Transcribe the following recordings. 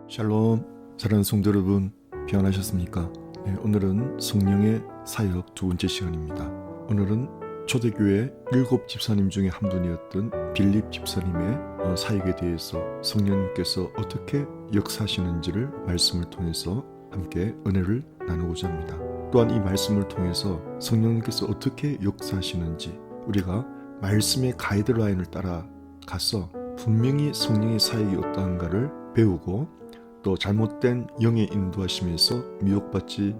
샬롬, 사랑하는 성도 여러분, 평안하셨습니까? 네, 오늘은 성령의 사역 두 번째 시간입니다. 오늘은 초대교회 7 집사님 중에 한 분이었던 빌립 집사님의 사역에 대해서 성령님께서 어떻게 역사하시는지를 말씀을 통해서 함께 은혜를 나누고자 합니다. 또한 이 말씀을 통해서 성령님께서 어떻게 역사하시는지 우리가 말씀의 가이드라인을 따라가서 분명히 성령의 사역이 어떠한가를 배우고 또 잘못된 영의 인도하심에서 미혹받지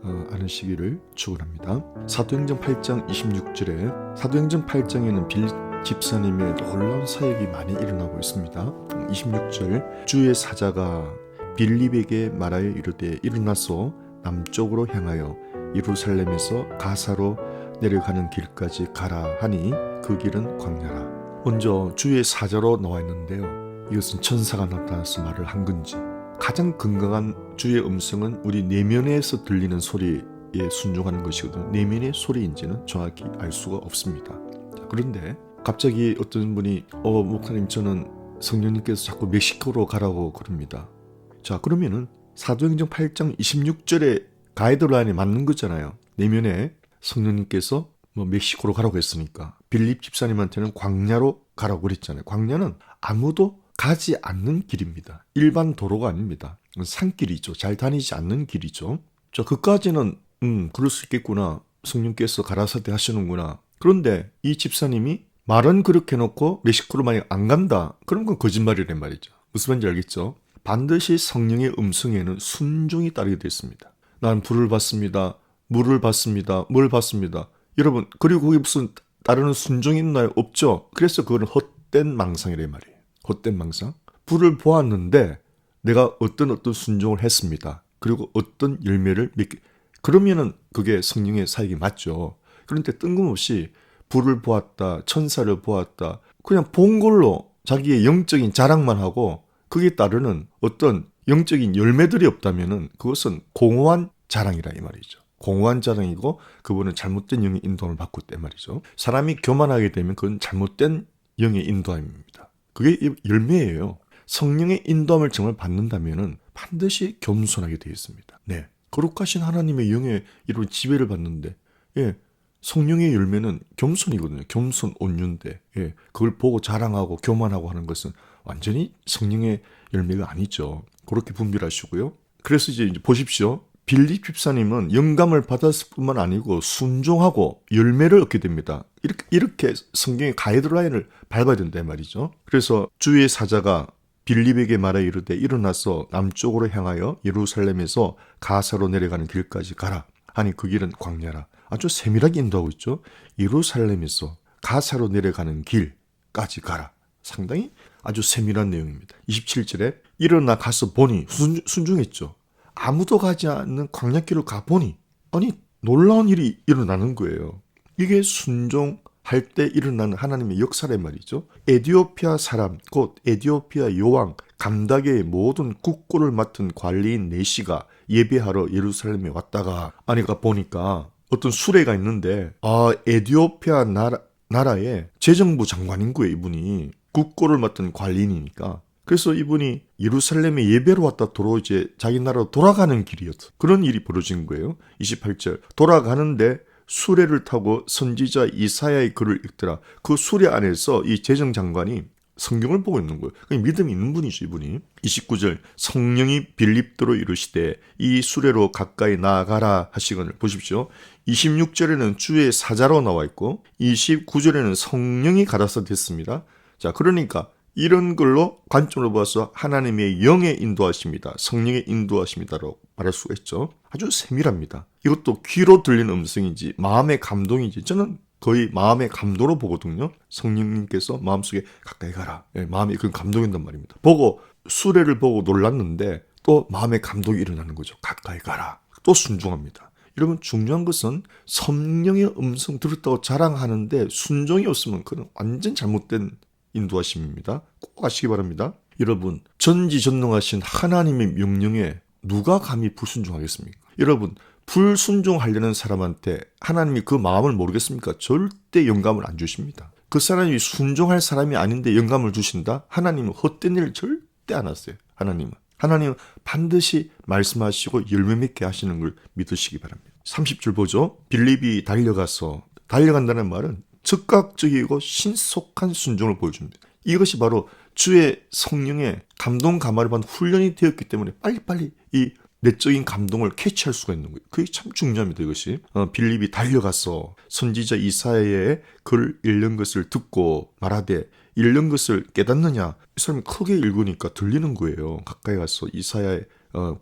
않으시기를 축원합니다. 사도행전 8장 26절에 사도행전 8장에는 빌립 집사님의 놀라운 사역이 많이 일어나고 있습니다. 26절 주의 사자가 빌립에게 말하여 이르되 일어나서 남쪽으로 향하여 예루살렘에서 가사로 내려가는 길까지 가라 하니 그 길은 광야라. 먼저 주의 사자로 나와 있는데요. 이것은 천사가 나타나서 말을 한 건지 가장 건강한 주의 음성은 우리 내면에서 들리는 소리에 순종하는 것이거든요. 내면의 소리인지는 정확히 알 수가 없습니다. 자, 그런데 갑자기 어떤 분이 목사님 저는 성령님께서 자꾸 멕시코로 가라고 그럽니다. 자, 그러면은 사도행전 8장 26절에 가이드라인에 맞는 거잖아요. 내면에 성령님께서 멕시코로 가라고 했으니까 빌립 집사님한테는 광야로 가라고 그랬잖아요. 광야는 아무도 가지 않는 길입니다. 일반 도로가 아닙니다. 산길이죠. 잘 다니지 않는 길이죠. 자, 그까지는 그럴 수 있겠구나. 성령께서 가라사대 하시는구나. 그런데 이 집사님이 말은 그렇게 해놓고 멕시코로 만약 안 간다. 그럼 그건 거짓말이란 말이죠. 무슨 말인지 알겠죠? 반드시 성령의 음성에는 순종이 따르게 되어 있습니다. 난 불을 받습니다. 물을 받습니다. 뭘 받습니다. 여러분, 그리고 거기 무슨 따르는 순종이 있나요? 없죠. 그래서 그거는 헛된 망상이란 말이에요. 헛된 망상. 불을 보았는데 내가 어떤 순종을 했습니다. 그리고 어떤 열매를 맺게. 그러면은 그게 성령의 사역이 맞죠. 그런데 뜬금없이 불을 보았다, 천사를 보았다. 그냥 본 걸로 자기의 영적인 자랑만 하고 그게 따르는 어떤 영적인 열매들이 없다면은 그것은 공허한 자랑이라 이 말이죠. 공허한 자랑이고 그분은 잘못된 영의 인도함을 받고 있단 말이죠. 사람이 교만하게 되면 그건 잘못된 영의 인도함입니다. 그게 열매예요. 성령의 인도함을 정말 받는다면은 반드시 겸손하게 되어 있습니다. 네, 거룩하신 하나님의 영의 이런 지배를 받는데, 성령의 열매는 겸손이거든요. 겸손 온유인데, 그걸 보고 자랑하고 교만하고 하는 것은 완전히 성령의 열매가 아니죠. 그렇게 분별하시고요. 그래서 이제 보십시오. 빌립 집사님은 영감을 받았을 뿐만 아니고 순종하고 열매를 얻게 됩니다. 이렇게 성경의 가이드라인을 밟아야 된다 말이죠. 그래서 주의 사자가 빌립에게 말하 이르되 일어나서 남쪽으로 향하여 예루살렘에서 가사로 내려가는 길까지 가라 하니 그 길은 광야라. 아주 세밀하게 인도하고 있죠. 예루살렘에서 가사로 내려가는 길까지 가라. 상당히 아주 세밀한 내용입니다. 27절에 일어나 가서 보니 순종했죠. 아무도 가지 않는 광야길을 가보니 아니 놀라운 일이 일어나는 거예요. 이게 순종할 때 일어나는 하나님의 역사란 말이죠. 에디오피아 사람 곧 에디오피아 여왕 감닥의 모든 국고를 맡은 관리인 네시가 예배하러 예루살렘에 왔다가 아니가 보니까 어떤 수레가 있는데 에디오피아 나라의 재정부 장관인 거예요. 이분이 국고를 맡은 관리인이니까. 그래서 이분이 예루살렘에 예배로 왔다 도로 이제 자기 나라로 돌아가는 길이었어. 그런 일이 벌어진 거예요. 28절. 돌아가는데 수레를 타고 선지자 이사야의 글을 읽더라. 그 수레 안에서 이 재정장관이 성경을 보고 있는 거예요. 믿음이 있는 분이죠, 이분이. 29절. 성령이 빌립도로 이르시되 이 수레로 가까이 나아가라 하시거늘. 보십시오. 26절에는 주의 사자로 나와 있고 29절에는 성령이 가라사 됐습니다. 자, 그러니까 이런 걸로 관점으로 봐서 하나님의 영의 인도하십니다. 성령의 인도하십니다라고 말할 수가 있죠. 아주 세밀합니다. 이것도 귀로 들리는 음성인지 마음의 감동인지 저는 거의 마음의 감동으로 보거든요. 성령님께서 마음속에 가까이 가라. 마음이 그건 감동인단 말입니다. 수레를 보고 놀랐는데 또 마음의 감동이 일어나는 거죠. 가까이 가라. 또 순종합니다. 여러분 중요한 것은 성령의 음성 들었다고 자랑하는데 순종이 없으면 그건 완전 잘못된 인도하심입니다. 꼭 아시기 바랍니다. 여러분 전지전능하신 하나님의 명령에 누가 감히 불순종하겠습니까? 여러분 불순종하려는 사람한테 하나님이 그 마음을 모르겠습니까? 절대 영감을 안 주십니다. 그 사람이 순종할 사람이 아닌데 영감을 주신다? 하나님은 헛된 일을 절대 안 하세요. 하나님은. 하나님은 반드시 말씀하시고 열매 맺게 하시는 걸 믿으시기 바랍니다. 30절 보죠. 빌립이 달려간다는 말은 즉각적이고 신속한 순종을 보여줍니다. 이것이 바로 주의 성령의 감동 감화를 받은 훈련이 되었기 때문에 빨리빨리 이 내적인 감동을 캐치할 수가 있는 거예요. 그게 참 중요합니다. 이것이 빌립이 달려가서 선지자 이사야의 글 읽는 것을 듣고 말하되 읽는 것을 깨닫느냐. 이 사람이 크게 읽으니까 들리는 거예요. 가까이 가서 이사야의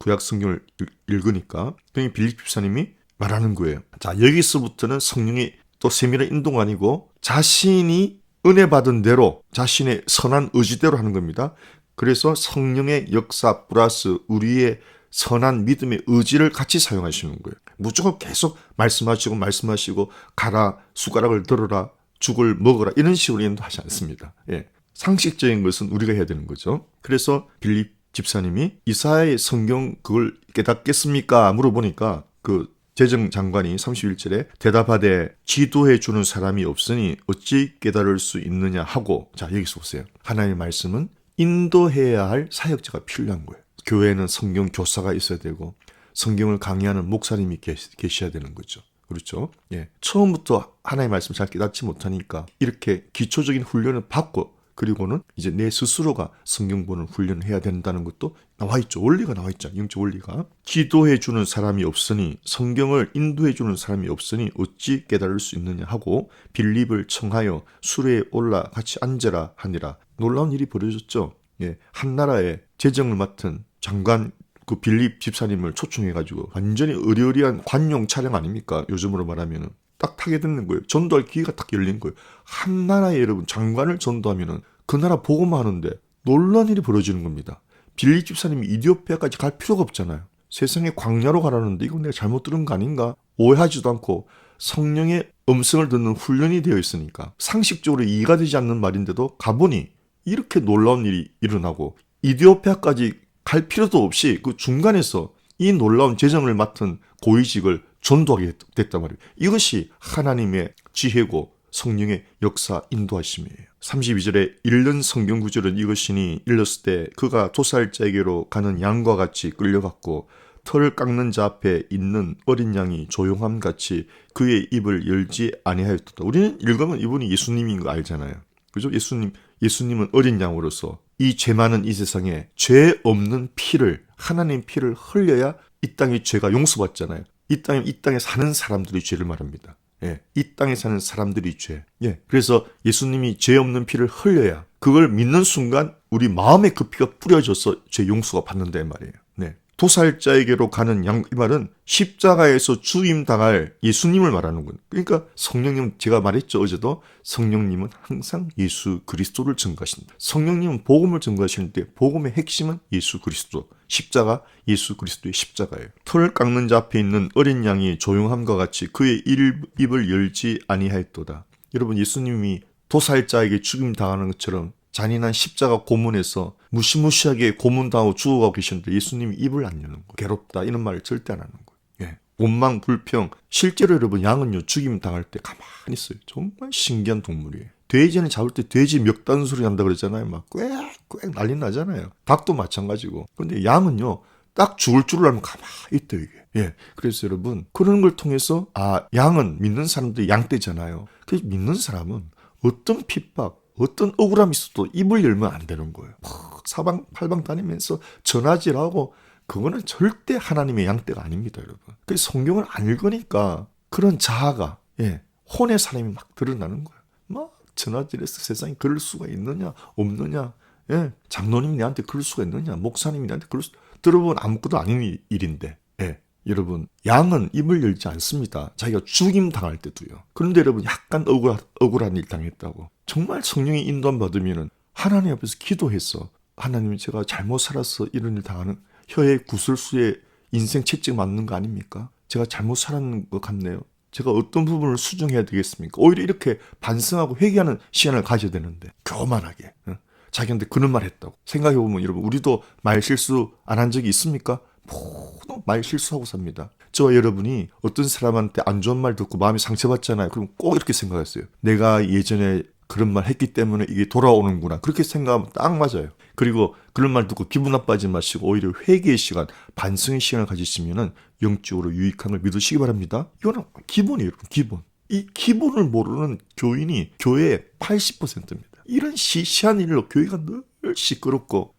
구약 성경을 읽으니까 그러니 빌립 집사님이 말하는 거예요. 자, 여기서부터는 성령이 또 세밀한 인도가 아니고 자신이 은혜 받은 대로 자신의 선한 의지대로 하는 겁니다. 그래서 성령의 역사 플러스 우리의 선한 믿음의 의지를 같이 사용하시는 거예요. 무조건 계속 말씀하시고 가라, 숟가락을 들어라, 죽을 먹어라 이런 식으로 인도하지 않습니다. 예. 상식적인 것은 우리가 해야 되는 거죠. 그래서 빌립 집사님이 이사야의 성경 그걸 깨닫겠습니까? 물어보니까 그 재정장관이 31절에 대답하되 지도해 주는 사람이 없으니 어찌 깨달을 수 있느냐 하고, 자 여기서 보세요. 하나님의 말씀은 인도해야 할 사역자가 필요한 거예요. 교회에는 성경 교사가 있어야 되고 성경을 강의하는 목사님이 계셔야 되는 거죠. 그렇죠? 예. 처음부터 하나님의 말씀을 잘 깨닫지 못하니까 이렇게 기초적인 훈련을 받고 그리고는 이제 내 스스로가 성경 보는 훈련을 해야 된다는 것도 나와 있죠. 원리가 나와 있죠. 영적 원리가. 지도해 주는 사람이 없으니 성경을 인도해 주는 사람이 없으니 어찌 깨달을 수 있느냐 하고 빌립을 청하여 수레에 올라 같이 앉으라 하니라. 놀라운 일이 벌어졌죠. 예. 한 나라의 재정을 맡은 장관 그 빌립 집사님을 초청해가지고 완전히 의리의리한 관용 차량 아닙니까? 요즘으로 말하면은. 딱 타게 되는 거예요. 전도할 기회가 딱 열린 거예요. 한 나라에 여러분 장관을 전도하면은 그 나라 보고만 하는데 놀라운 일이 벌어지는 겁니다. 빌립 집사님이 이디오피아까지 갈 필요가 없잖아요. 세상에 광야로 가라는데 이거 내가 잘못 들은 거 아닌가? 오해하지도 않고 성령의 음성을 듣는 훈련이 되어 있으니까 상식적으로 이해가 되지 않는 말인데도 가보니 이렇게 놀라운 일이 일어나고 이디오피아까지 갈 필요도 없이 그 중간에서 이 놀라운 재정을 맡은 고위직을 전도하게 됐단 말이에요. 이것이 하나님의 지혜고 성령의 역사 인도하심이에요. 32절에 읽는 성경 구절은 이것이니 읽었을 때 그가 도살자에게로 가는 양과 같이 끌려갔고 털을 깎는 자 앞에 있는 어린 양이 조용함같이 그의 입을 열지 아니하였다. 우리는 읽으면 이분이 예수님인 거 알잖아요. 그죠? 예수님은 어린 양으로서 이 죄 많은 이 세상에 죄 없는 피를 하나님 피를 흘려야 이 땅의 죄가 용서받잖아요. 이 땅에 사는 사람들이 죄를 말합니다. 예, 이 땅에 사는 사람들이 죄. 예, 그래서 예수님이 죄 없는 피를 흘려야 그걸 믿는 순간 우리 마음에 그 피가 뿌려져서 죄 용서가 받는다 이 말이에요. 네. 도살자에게로 가는 양, 이 말은 십자가에서 죽임당할 예수님을 말하는 거예요. 그러니까 성령님, 제가 말했죠 어제도, 성령님은 항상 예수 그리스도를 증거하신다. 성령님은 복음을 증거하시는데 복음의 핵심은 예수 그리스도, 십자가, 예수 그리스도의 십자가예요. 털을 깎는 자 앞에 있는 어린 양이 조용함과 같이 그의 입을 열지 아니하였도다. 여러분, 예수님이 도살자에게 죽임당하는 것처럼 잔인한 십자가 고문에서 무시무시하게 고문당하고 죽어가고 계셨는데 예수님이 입을 안 여는 거예요. 괴롭다 이런 말을 절대 안 하는 거예요. 예. 원망, 불평. 실제로 여러분 양은요 죽임 당할 때 가만히 있어요. 정말 신기한 동물이에요. 돼지는 잡을 때 돼지 멱단 소리 난다 그러잖아요. 막 꽥꽥 난리 나잖아요. 닭도 마찬가지고. 근데 양은요 딱 죽을 줄을 알면 가만히 있대요 이게. 예. 그래서 여러분 그런 걸 통해서 양은 믿는 사람들이 양떼잖아요. 그래서 믿는 사람은 어떤 핍박, 어떤 억울함이 있어도 입을 열면 안 되는 거예요. 사방팔방 다니면서 전화질하고 그거는 절대 하나님의 양떼가 아닙니다, 여러분. 그래서 성경을 안 읽으니까 그런 자아가 혼의 사람이 막 드러나는 거예요. 막 전화질해서 세상에 그럴 수가 있느냐 없느냐, 장로님이 내한테 그럴 수가 있느냐, 목사님이 내한테 그럴 수, 들어보면 아무것도 아닌 일인데, 여러분 양은 입을 열지 않습니다. 자기가 죽임 당할 때도요. 그런데 여러분 약간 억울한 일 당했다고 정말 성령의 인도함 받으면은 하나님 앞에서 기도했어. 하나님 제가 잘못 살아서 이런 일 당하는, 혀의 구설수에 인생 채찍 맞는 거 아닙니까? 제가 잘못 살았는 것 같네요. 제가 어떤 부분을 수정해야 되겠습니까? 오히려 이렇게 반성하고 회개하는 시간을 가져야 되는데 교만하게 자기한테 그런 말 했다고. 생각해보면 여러분 우리도 말 실수 안 한 적이 있습니까? 모두 말 실수하고 삽니다. 저와 여러분이 어떤 사람한테 안 좋은 말 듣고 마음이 상처받잖아요. 그럼 꼭 이렇게 생각했어요. 내가 예전에 그런 말 했기 때문에 이게 돌아오는구나. 그렇게 생각하면 딱 맞아요. 그리고 그런 말 듣고 기분 나빠하지 마시고 오히려 회개의 시간, 반성의 시간을 가지시면은 영적으로 유익한 걸 믿으시기 바랍니다. 이거는 기본이에요, 여러분. 기본. 이 기본을 모르는 교인이 교회의 80%입니다. 이런 시시한 일로 교회가 늘 시끄럽고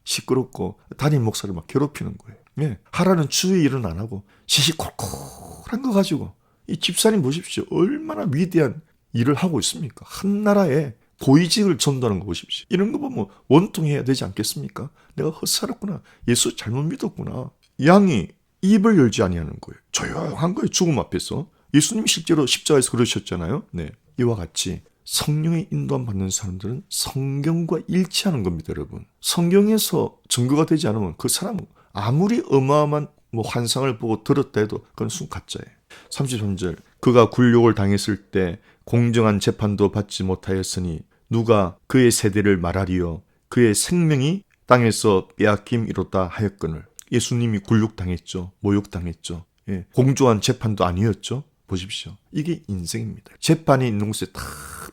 담임 목사를 막 괴롭히는 거예요. 예, 하라는 주의 일은 안 하고 시시콜콜한 거 가지고 이 집사님 보십시오. 얼마나 위대한 일을 하고 있습니까? 한 나라에 고위직을 전도하는 거 보십시오. 이런 거 보면 원통해야 되지 않겠습니까? 내가 헛살았구나. 예수 잘못 믿었구나. 양이 입을 열지 아니하는 거예요. 조용한 거예요. 죽음 앞에서. 예수님이 실제로 십자가에서 그러셨잖아요. 네, 이와 같이 성령의 인도함 받는 사람들은 성경과 일치하는 겁니다, 여러분. 성경에서 증거가 되지 않으면 그 사람은 아무리 어마어마한 환상을 보고 들었다 해도 그건 순 가짜예요. 33절 그가 굴욕을 당했을 때 공정한 재판도 받지 못하였으니 누가 그의 세대를 말하리요 그의 생명이 땅에서 빼앗김이로다 하였거늘. 예수님이 굴욕당했죠. 모욕당했죠. 예, 공정한 재판도 아니었죠. 보십시오. 이게 인생입니다. 재판이 있는 곳에 다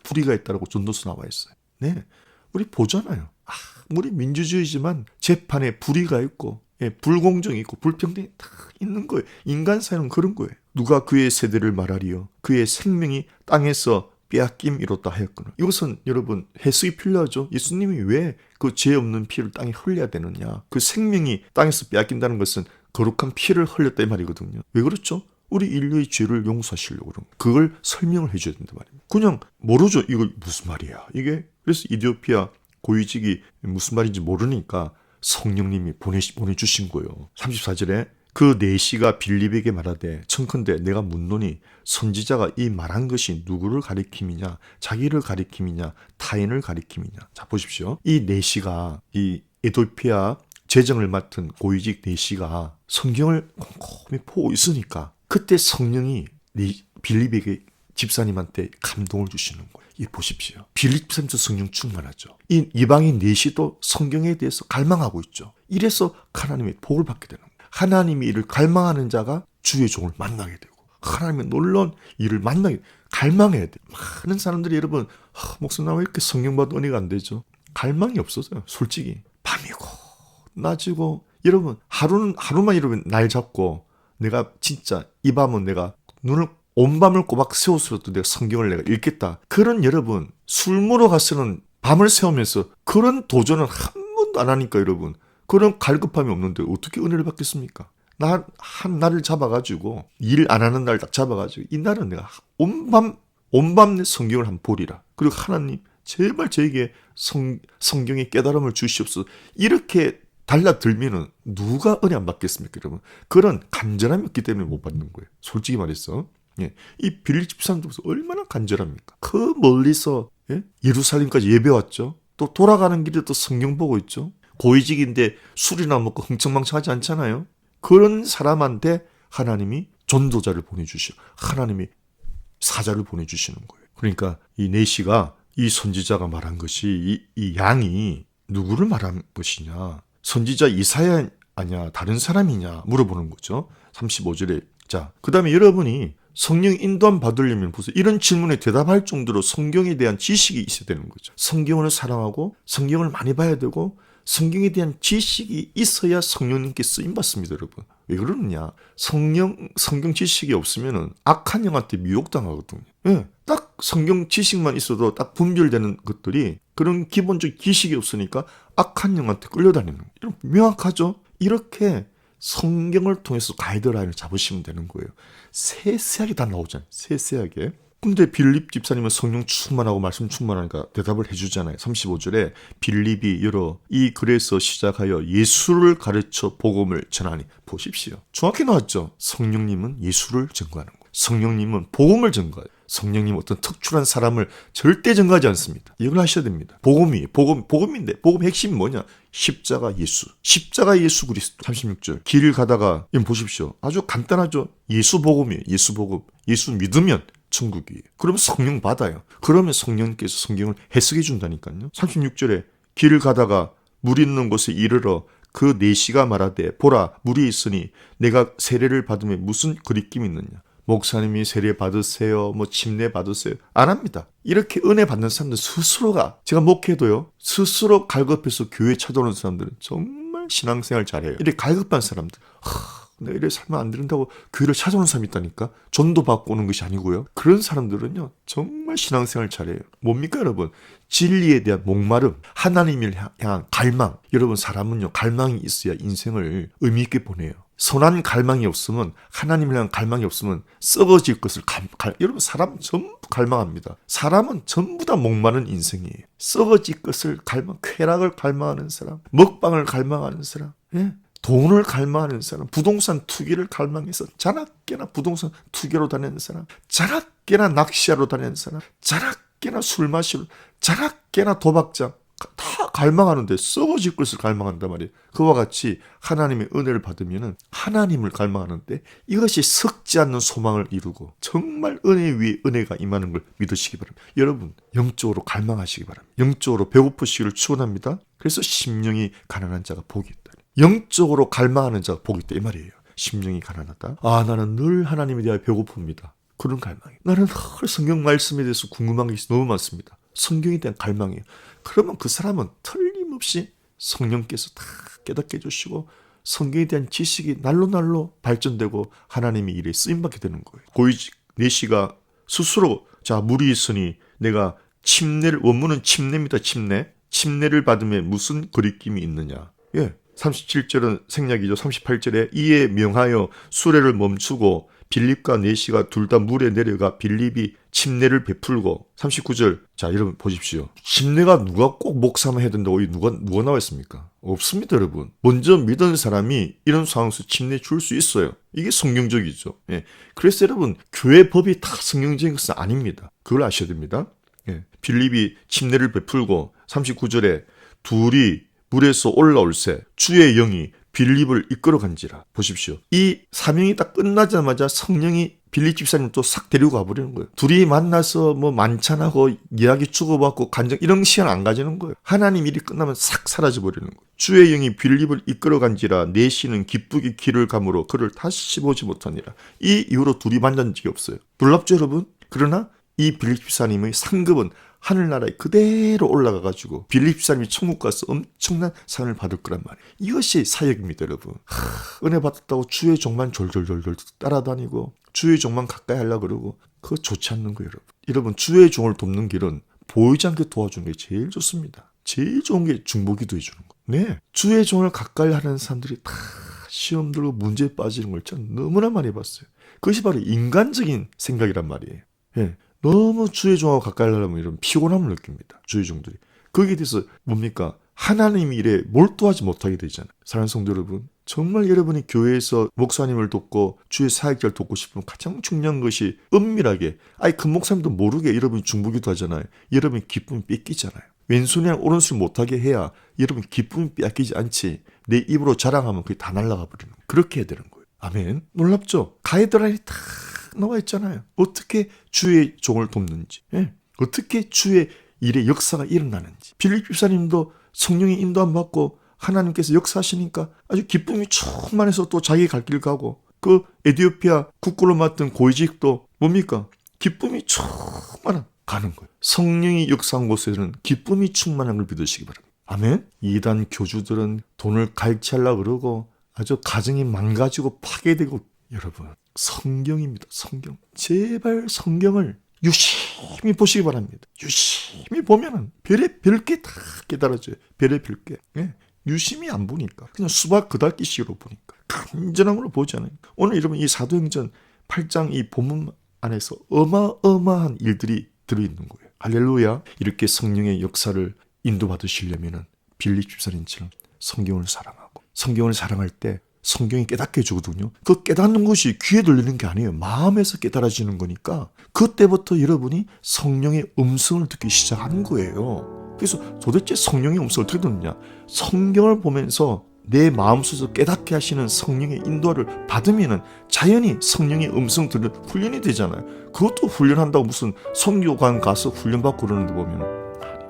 불의가 있다고 전도서 나와 있어요. 네, 우리 보잖아요. 우리 민주주의지만 재판에 불의가 있고 불공정이 있고 불평등이 다 있는 거예요. 인간 사회는 그런 거예요. 누가 그의 세대를 말하리요 그의 생명이 땅에서 빼앗김이로다 하였거늘. 이것은 여러분 해석이 필요하죠. 예수님이 왜 그 죄 없는 피를 땅에 흘려야 되느냐. 그 생명이 땅에서 빼앗긴다는 것은 거룩한 피를 흘렸다 이 말이거든요. 왜 그렇죠? 우리 인류의 죄를 용서하시려고 그런 거예요. 그걸 설명을 해줘야 된단 말입니다. 그냥 모르죠. 이걸 무슨 말이야 이게. 그래서 이디오피아 고위직이 무슨 말인지 모르니까 성령님이 보내주신 거예요. 34절에 그 내시가 빌립에게 말하되 청컨대 내가 묻노니 선지자가 이 말한 것이 누구를 가리킴이냐 자기를 가리킴이냐 타인을 가리킴이냐. 자 보십시오. 이 내시가 이 에도피아 재정을 맡은 고위직 내시가 성경을 꼼꼼히 보고 있으니까 그때 성령이 빌립에게 집사님한테 감동을 주시는 거예요. 이 보십시오. 빌립 집사님도 성령 충만하죠. 이 이방인 내시도 성경에 대해서 갈망하고 있죠. 이래서 하나님의 복을 받게 되는 거예요. 하나님이 이를 갈망하는 자가 주의 종을 만나게 되고 하나님의 놀라운 일을 만나게 갈망해야 돼요. 많은 사람들이 여러분 목사님 나 왜 이렇게 성령 받은 은혜가 안 되죠? 갈망이 없어서요. 솔직히 밤이고 낮이고 여러분 하루만 여러분 날 잡고 내가 진짜 이 밤은 내가 눈을 온 밤을 꼬박 세워서라도 내가 성경을 내가 읽겠다. 그런 여러분 술 먹으러 가서는 밤을 새우면서 그런 도전은 한 번도 안 하니까 여러분 그런 갈급함이 없는데 어떻게 은혜를 받겠습니까? 한 날을 잡아가지고 일 안 하는 날 딱 잡아가지고 이 날은 내가 온밤 내 성경을 한번 보리라. 그리고 하나님 제발 저에게 성경의 깨달음을 주시옵소서. 이렇게 달라들면은 누가 은혜 안 받겠습니까, 여러분? 그런 간절함이 없기 때문에 못 받는 거예요. 솔직히 말해서. 예. 이 빌립 집사님도 얼마나 간절합니까? 그 멀리서 예루살렘까지 예배 왔죠. 또 돌아가는 길에 또 성경 보고 있죠. 고위직인데 술이나 먹고 흥청망청하지 않잖아요. 그런 사람한테 하나님이 전도자를 보내주시고 하나님이 사자를 보내주시는 거예요. 그러니까 이 내시가 이 선지자가 말한 것이 이 양이 누구를 말한 것이냐. 선지자 이사야 아니야 다른 사람이냐 물어보는 거죠. 35절에 자 그 다음에 여러분이 성령 인도함 받으려면 보세요. 이런 질문에 대답할 정도로 성경에 대한 지식이 있어야 되는 거죠. 성경을 사랑하고 성경을 많이 봐야 되고 성경에 대한 지식이 있어야 성령님께 쓰임받습니다, 여러분. 왜 그러느냐? 성경 지식이 없으면 악한 영한테 미혹당하거든요. 예, 딱 성경 지식만 있어도 딱 분별되는 것들이 그런 기본적 지식이 없으니까 악한 영한테 끌려다니는 거예요. 이런 명확하죠? 이렇게 성경을 통해서 가이드라인을 잡으시면 되는 거예요. 세세하게 다 나오잖아요. 세세하게. 근데 빌립 집사님은 성령 충만하고 말씀 충만하니까 대답을 해주잖아요. 35절에 빌립이 여러 이 글에서 시작하여 예수를 가르쳐 복음을 전하니. 보십시오. 정확히 나왔죠. 성령님은 예수를 증거하는 거예요. 성령님은 복음을 증거해요. 성령님은 어떤 특출한 사람을 절대 증거하지 않습니다. 이걸 하셔야 됩니다. 복음인데 복음의 핵심이 뭐냐? 십자가 예수 그리스도. 36절 길 가다가 이거 보십시오. 아주 간단하죠. 예수 복음이에요. 예수 믿으면 천국이에요. 그러면 성령 받아요. 그러면 성령께서 성경을 해석해 준다니까요. 36절에 길을 가다가 물 있는 곳에 이르러 그 내시가 말하되 보라 물이 있으니 내가 세례를 받으면 무슨 거리낌이 있느냐. 목사님이 세례 받으세요, 뭐 침례 받으세요. 안 합니다. 이렇게 은혜 받는 사람들 스스로가, 제가 목회도요, 스스로 갈급해서 교회 찾아오는 사람들은 정말 신앙생활 잘해요. 이렇게 갈급한 사람들, 내가 이래 살면 안 된다고 교회를 찾아오는 사람이 있다니까. 전도 받고 오는 것이 아니고요. 그런 사람들은요 정말 신앙생활 잘해요. 뭡니까 여러분? 진리에 대한 목마름, 하나님을 향한 갈망. 여러분, 사람은요 갈망이 있어야 인생을 의미 있게 보내요. 선한 갈망이 없으면, 하나님을 향한 갈망이 없으면 썩어질 것을 여러분, 사람 전부 갈망합니다. 사람은 전부 다 목마른 인생이에요. 썩어질 것을 쾌락을 갈망하는 사람, 먹방을 갈망하는 사람, 돈을 갈망하는 사람, 부동산 투기를 갈망해서 자나깨나 부동산 투기로 다니는 사람, 자나깨나 낚시하러 다니는 사람, 자나깨나 술 마시러, 자나깨나 도박자, 다 갈망하는데 썩어질 것을 갈망한단 말이에요. 그와 같이 하나님의 은혜를 받으면 하나님을 갈망하는데 이것이 썩지 않는 소망을 이루고 정말 은혜 위에 은혜가 임하는 걸 믿으시기 바랍니다. 여러분, 영적으로 갈망하시기 바랍니다. 영적으로 배고프시기를 축원합니다. 그래서 심령이 가난한 자가 복이 있다. 영적으로 갈망하는 자가 복이 있다 이 말이에요. 심령이 가난하다. 나는 늘 하나님에 대하여 배고픕니다. 그런 갈망이에요. 나는 늘 성경 말씀에 대해서 궁금한 게 너무 많습니다. 성경에 대한 갈망이에요. 그러면 그 사람은 틀림없이 성령께서 다 깨닫게 해주시고 성경에 대한 지식이 날로 발전되고 하나님의 일에 쓰임받게 되는 거예요. 고이직 내시가 스스로 물이 있으니 내가 침례를, 원문은 침례입니다. 침례를 받음에 무슨 거리낌이 있느냐. 37절은 생략이죠. 38절에 이에 명하여 수레를 멈추고 빌립과 내시가 둘 다 물에 내려가 빌립이 침례를 베풀고. 39절, 여러분 보십시오. 침례가 누가 꼭 목사만 해야 된다고 누가 나와 있습니까? 없습니다. 여러분, 먼저 믿은 사람이 이런 상황에서 침례 줄 수 있어요. 이게 성경적이죠. 그래서 여러분, 교회 법이 다 성경적인 것은 아닙니다. 그걸 아셔야 됩니다. 빌립이 침례를 베풀고 39절에 둘이 물에서 올라올새 주의 영이 빌립을 이끌어간지라. 보십시오. 이 사명이 딱 끝나자마자 성령이 빌립 집사님 또 싹 데리고 가버리는 거예요. 둘이 만나서 뭐 만찬하고 이야기 주고받고 간증 이런 시간 안 가지는 거예요. 하나님 일이 끝나면 싹 사라져버리는 거예요. 주의 영이 빌립을 이끌어간지라 내시는 기쁘게 길을 가므로 그를 다시 보지 못하니라. 이 이후로 둘이 만난 적이 없어요. 놀랍죠 여러분? 그러나 이 빌립 집사님의 상급은 하늘나라에 그대로 올라가가지고 빌립 집사님이 천국 가서 엄청난 상을 받을 거란 말이에요. 이것이 사역입니다 여러분. 은혜 받았다고 주의 종만 졸졸졸졸 따라다니고 주의 종만 가까이 하려고 그러고 그거 좋지 않는 거예요 여러분. 여러분, 주의 종을 돕는 길은 보이지 않게 도와주는 게 제일 좋습니다. 제일 좋은 게 중보기도 해주는 거. 네, 주의 종을 가까이 하는 사람들이 다 시험 들고 문제에 빠지는 걸 참 너무나 많이 봤어요. 그것이 바로 인간적인 생각이란 말이에요. 너무 주의 종하고 가까이 하려면 이런 피곤함을 느낍니다. 주의 종들이. 거기에 대해서 뭡니까? 하나님 일에 몰두하지 못하게 되잖아요. 사랑하는 성도 여러분, 정말 여러분이 교회에서 목사님을 돕고 주의 사역자를 돕고 싶으면 가장 중요한 것이 은밀하게, 그 목사님도 모르게 여러분이 중보기도 하잖아요. 여러분이 기쁨이 뺏기잖아요. 왼손이랑 오른손 못하게 해야 여러분 기쁨이 뺏기지 않지. 내 입으로 자랑하면 그게 다 날아가 버리는 거예요. 그렇게 해야 되는 거예요. 아멘. 놀랍죠? 가이드라인이 다 나와 있잖아요. 어떻게 주의 종을 돕는지, 어떻게 주의 일의 역사가 일어나는지. 빌립 집사님도 성령의 인도함 받고 하나님께서 역사하시니까 아주 기쁨이 충만해서 또 자기 갈 길 가고, 그 에티오피아 국고를 맡은 고이직도 뭡니까? 기쁨이 충만한 가는 거예요. 성령이 역사한 곳에는 기쁨이 충만한 걸 믿으시기 바랍니다. 아멘. 이단 교주들은 돈을 갈취하려고 그러고 아주 가정이 망가지고 파괴되고. 여러분, 성경입니다. 성경. 제발 성경을 유심히 보시기 바랍니다. 유심히 보면은 별게 다 깨달아져요. 별의 별게. 유심히 안 보니까 그냥 수박 그닥기식으로 보니까 간절함으로 보지 않아요. 오늘 여러분, 이 사도행전 8장 이 본문 안에서 어마어마한 일들이 들어있는 거예요. 할렐루야. 이렇게 성령의 역사를 인도받으시려면은 빌립 집사님처럼 성경을 사랑하고, 성경을 사랑할 때 성경이 깨닫게 해주거든요. 그 깨닫는 것이 귀에 들리는 게 아니에요. 마음에서 깨달아지는 거니까 그때부터 여러분이 성령의 음성을 듣기 시작하는 거예요. 그래서 도대체 성령의 음성을 어떻게 듣느냐? 성경을 보면서 내 마음속에서 깨닫게 하시는 성령의 인도를 받으면 자연히 성령의 음성 듣는 훈련이 되잖아요. 그것도 훈련한다고 무슨 선교관 가서 훈련받고 그러는데 보면,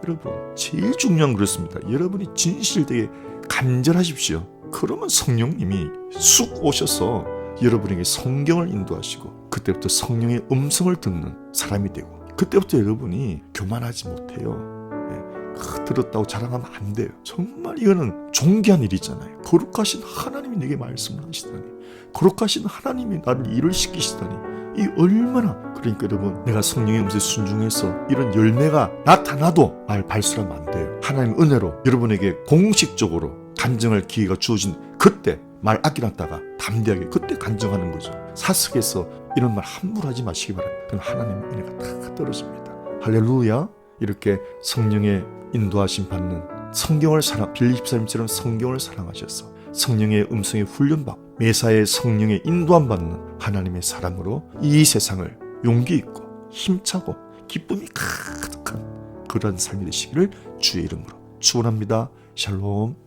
여러분, 제일 중요한 건 그렇습니다. 여러분이 진실되게 간절하십시오. 그러면 성령님이 쑥 오셔서 여러분에게 성경을 인도하시고 그때부터 성령의 음성을 듣는 사람이 되고 그때부터 여러분이 교만하지 못해요. 들었다고 자랑하면 안 돼요. 정말 이거는 존귀한 일이잖아요. 거룩하신 하나님이 내게 말씀을 하시다니, 거룩하신 하나님이 나를 일을 시키시다니, 이 얼마나, 그러니까 여러분, 내가 성령의 음성에 순종해서 이런 열매가 나타나도 말 발설하면 안 돼요. 하나님 은혜로 여러분에게 공식적으로 간증할 기회가 주어진 그때 말 아껴놨다가 담대하게 그때 간증하는 거죠. 사석에서 이런 말 함부로 하지 마시기 바랍니다. 그럼 하나님의 은혜가 다 떨어집니다. 할렐루야. 이렇게 성령의 인도하심 받는, 성경을 빌립 집사님처럼 성경을 사랑하셔서 성령의 음성에 훈련받고 매사에 성령의 인도함 받는 하나님의 사람으로 이 세상을 용기 있고 힘차고 기쁨이 가득한 그런 삶이 되시기를 주의 이름으로 축원합니다. 샬롬.